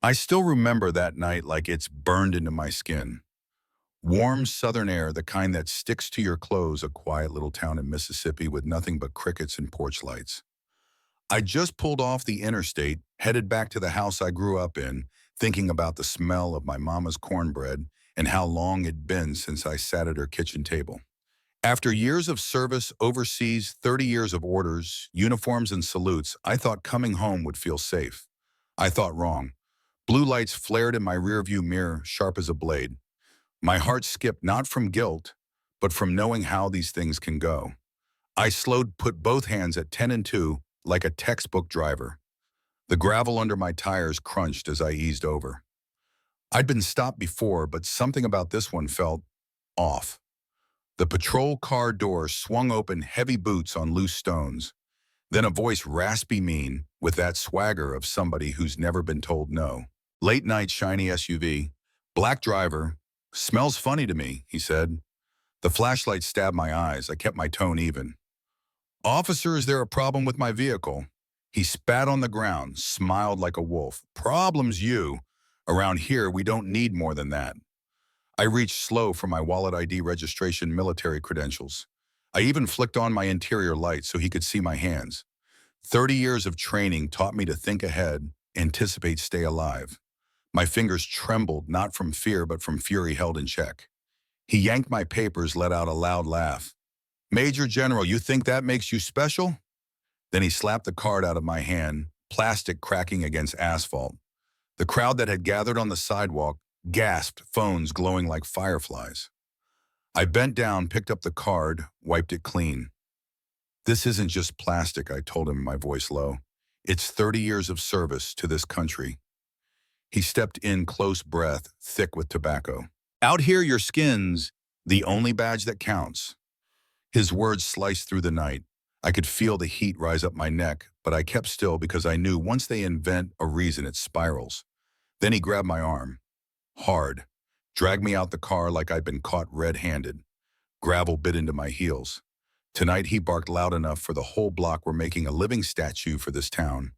I still remember that night like it's burned into my skin. Warm southern air, the kind that sticks to your clothes, a quiet little town in Mississippi with nothing but crickets and porch lights. I just pulled off the interstate, headed back to the house I grew up in, thinking about the smell of my mama's cornbread and how long it'd been since I sat at her kitchen table. After years of service overseas, 30 years of orders, uniforms, and salutes, I thought coming home would feel safe. I thought wrong. Blue lights flared in my rearview mirror, sharp as a blade. My heart skipped not from guilt, but from knowing how these things can go. I slowed, put both hands at 10 and 2, like a textbook driver. The gravel under my tires crunched as I eased over. I'd been stopped before, but something about this one felt off. The patrol car door swung open, heavy boots on loose stones. Then a voice raspy mean, with that swagger of somebody who's never been told no. Late night shiny SUV. Black driver. Smells funny to me, he said. The flashlight stabbed my eyes. I kept my tone even. Officer, is there a problem with my vehicle? He spat on the ground, smiled like a wolf. Problems you. Around here, we don't need more than that. I reached slow for my wallet ID registration military credentials. I even flicked on my interior lights so he could see my hands. 30 years of training taught me to think ahead, anticipate, stay alive. My fingers trembled, not from fear, but from fury held in check. He yanked my papers, let out a loud laugh. Major General, you think that makes you special? Then he slapped the card out of my hand, plastic cracking against asphalt. The crowd that had gathered on the sidewalk gasped, phones glowing like fireflies. I bent down, picked up the card, wiped it clean. This isn't just plastic, I told him, my voice low. It's 30 years of service to this country. He stepped in, close breath, thick with tobacco. Out here, your skin's the only badge that counts. His words sliced through the night. I could feel the heat rise up my neck, but I kept still because I knew once they invent a reason, it spirals. Then he grabbed my arm. Hard. Dragged me out the car like I'd been caught red-handed. Gravel bit into my heels. Tonight he barked loud enough for the whole block were making a living statue for this town.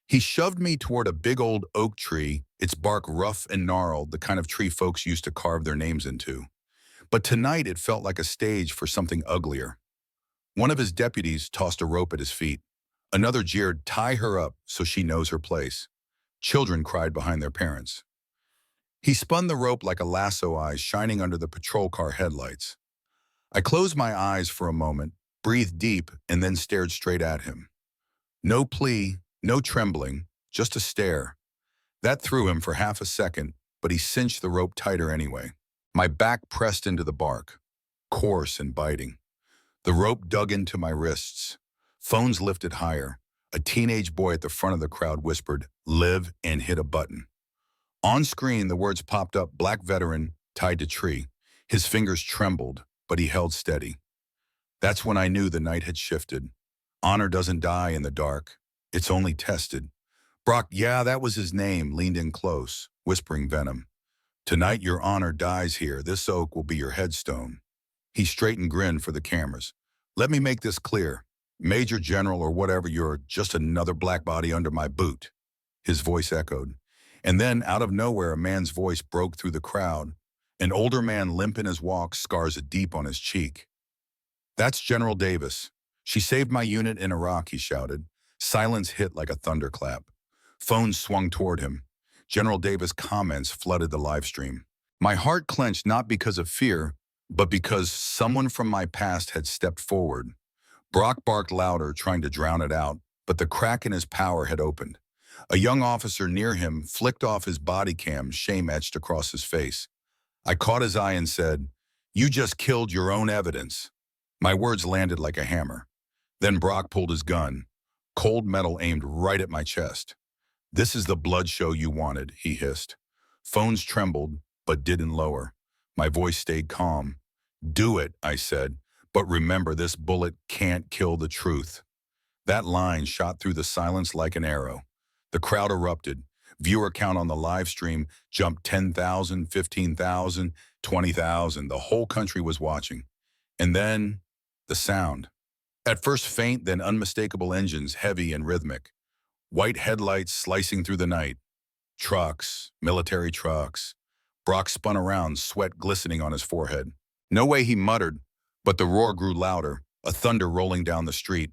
He shoved me toward a big old oak tree, its bark rough and gnarled, the kind of tree folks used to carve their names into. But tonight it felt like a stage for something uglier. One of his deputies tossed a rope at his feet. Another jeered, tie her up so she knows her place. Children cried behind their parents. He spun the rope like a lasso, eyes shining under the patrol car headlights. I closed my eyes for a moment, breathed deep, and then stared straight at him. No plea, no trembling, just a stare. That threw him for half a second, but he cinched the rope tighter anyway. My back pressed into the bark, coarse and biting. The rope dug into my wrists. Phones lifted higher. A teenage boy at the front of the crowd whispered, "Live," and hit a button. On screen, the words popped up, "Black veteran, tied to tree." His fingers trembled, but he held steady. That's when I knew the night had shifted. Honor doesn't die in the dark. It's only tested. Brock, yeah, that was his name, leaned in close, whispering venom. Tonight your honor dies here. This oak will be your headstone. He straightened, grinned for the cameras. Let me make this clear. Major General or whatever, you're just another black body under my boot. His voice echoed. And then, out of nowhere, a man's voice broke through the crowd. An older man, limp in his walk, scars deep on his cheek. That's General Davis. She saved my unit in Iraq, he shouted. Silence hit like a thunderclap. Phones swung toward him. General Davis' comments flooded the live stream. My heart clenched not because of fear, but because someone from my past had stepped forward. Brock barked louder, trying to drown it out, but the crack in his power had opened. A young officer near him flicked off his body cam, shame etched across his face. I caught his eye and said, "You just killed your own evidence." My words landed like a hammer. Then Brock pulled his gun, cold metal aimed right at my chest. "This is the blood show you wanted," he hissed. Phones trembled, but didn't lower. My voice stayed calm. "Do it," I said, "but remember, this bullet can't kill the truth." That line shot through the silence like an arrow. The crowd erupted. Viewer count on the live stream jumped 10,000, 15,000, 20,000. The whole country was watching. And then, the sound. At first faint, then unmistakable engines, heavy and rhythmic. White headlights slicing through the night. Trucks, military trucks. Brock spun around, sweat glistening on his forehead. No way, he muttered, but the roar grew louder, a thunder rolling down the street.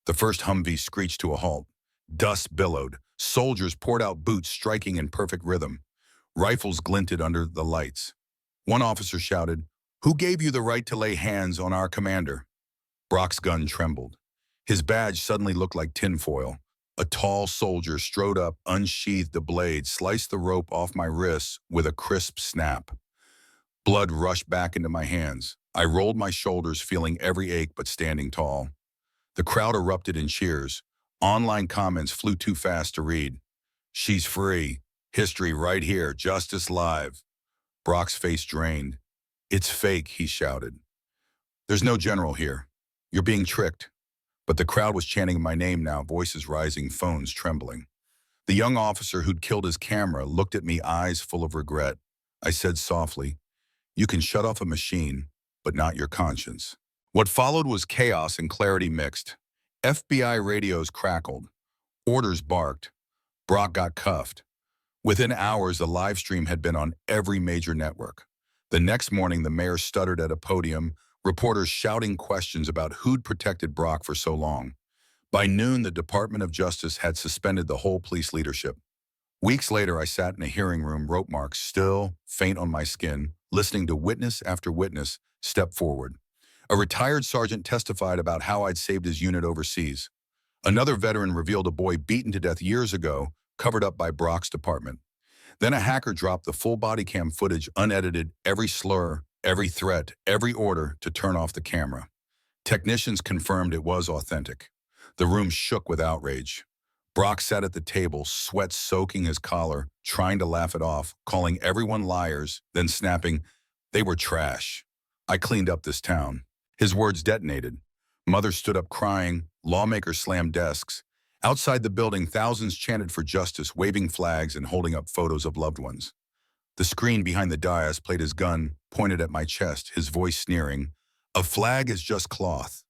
The first Humvee screeched to a halt. Dust billowed. Soldiers poured out boots, striking in perfect rhythm. Rifles glinted under the lights. One officer shouted, "Who gave you the right to lay hands on our commander?" Brock's gun trembled. His badge suddenly looked like tinfoil. A tall soldier strode up, unsheathed the blade, sliced the rope off my wrists with a crisp snap. Blood rushed back into my hands. I rolled my shoulders, feeling every ache but standing tall. The crowd erupted in cheers. Online comments flew too fast to read. "She's free. History right here. Justice live." Brock's face drained. "It's fake," he shouted. "There's no general here. You're being tricked." But the crowd was chanting my name now, voices rising, phones trembling. The young officer who'd killed his camera looked at me, eyes full of regret. I said softly, "You can shut off a machine, but not your conscience." What followed was chaos and clarity mixed. FBI radios crackled. Orders barked. Brock got cuffed. Within hours, the live stream had been on every major network. The next morning, the mayor stuttered at a podium, reporters shouting questions about who'd protected Brock for so long. By noon, the Department of Justice had suspended the whole police leadership. Weeks later, I sat in a hearing room, rope marks still faint on my skin, listening to witness after witness step forward. A retired sergeant testified about how I'd saved his unit overseas. Another veteran revealed a boy beaten to death years ago, covered up by Brock's department. Then a hacker dropped the full body cam footage, unedited, every slur, every threat, every order to turn off the camera. Technicians confirmed it was authentic. The room shook with outrage. Brock sat at the table, sweat soaking his collar, trying to laugh it off, calling everyone liars, then snapping, "They were trash. I cleaned up this town." His words detonated. Mothers stood up crying, lawmakers slammed desks. Outside the building, thousands chanted for justice, waving flags and holding up photos of loved ones. The screen behind the dais played his gun, pointed at my chest, his voice sneering, "A flag is just cloth."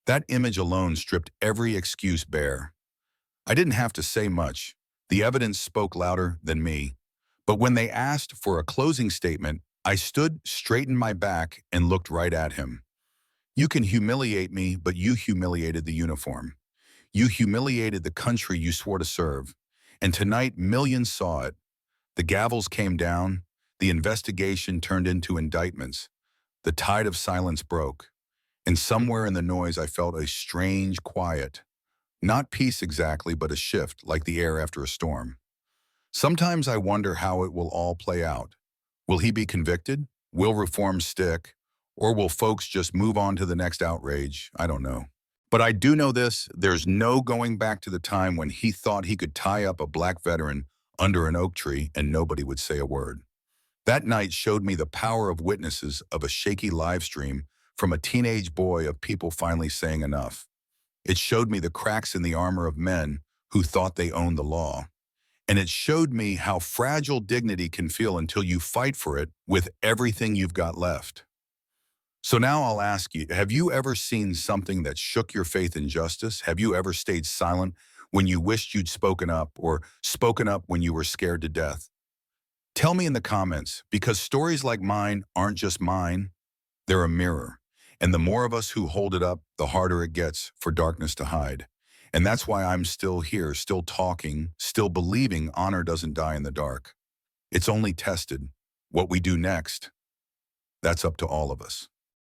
That image alone stripped every excuse bare. I didn't have to say much. The evidence spoke louder than me. But when they asked for a closing statement, I stood, straightened my back, and looked right at him. "You can humiliate me, but you humiliated the uniform. You humiliated the country you swore to serve. And tonight, millions saw it. The gavels came down. The investigation turned into indictments. The tide of silence broke. And somewhere in the noise, I felt a strange quiet. Not peace exactly, but a shift, like the air after a storm. Sometimes I wonder how it will all play out. Will he be convicted? Will reform stick? Or will folks just move on to the next outrage? I don't know. But I do know this, there's no going back to the time when he thought he could tie up a black veteran under an oak tree and nobody would say a word. That night showed me the power of witnesses, of a shaky live stream from a teenage boy, of people finally saying enough. It showed me the cracks in the armor of men who thought they owned the law. And it showed me how fragile dignity can feel until you fight for it with everything you've got left. So now I'll ask you, have you ever seen something that shook your faith in justice? Have you ever stayed silent when you wished you'd spoken up, or spoken up when you were scared to death? Tell me in the comments, because stories like mine aren't just mine, they're a mirror. And the more of us who hold it up, the harder it gets for darkness to hide. And that's why I'm still here, still talking, still believing honor doesn't die in the dark. It's only tested. What we do next, that's up to all of us.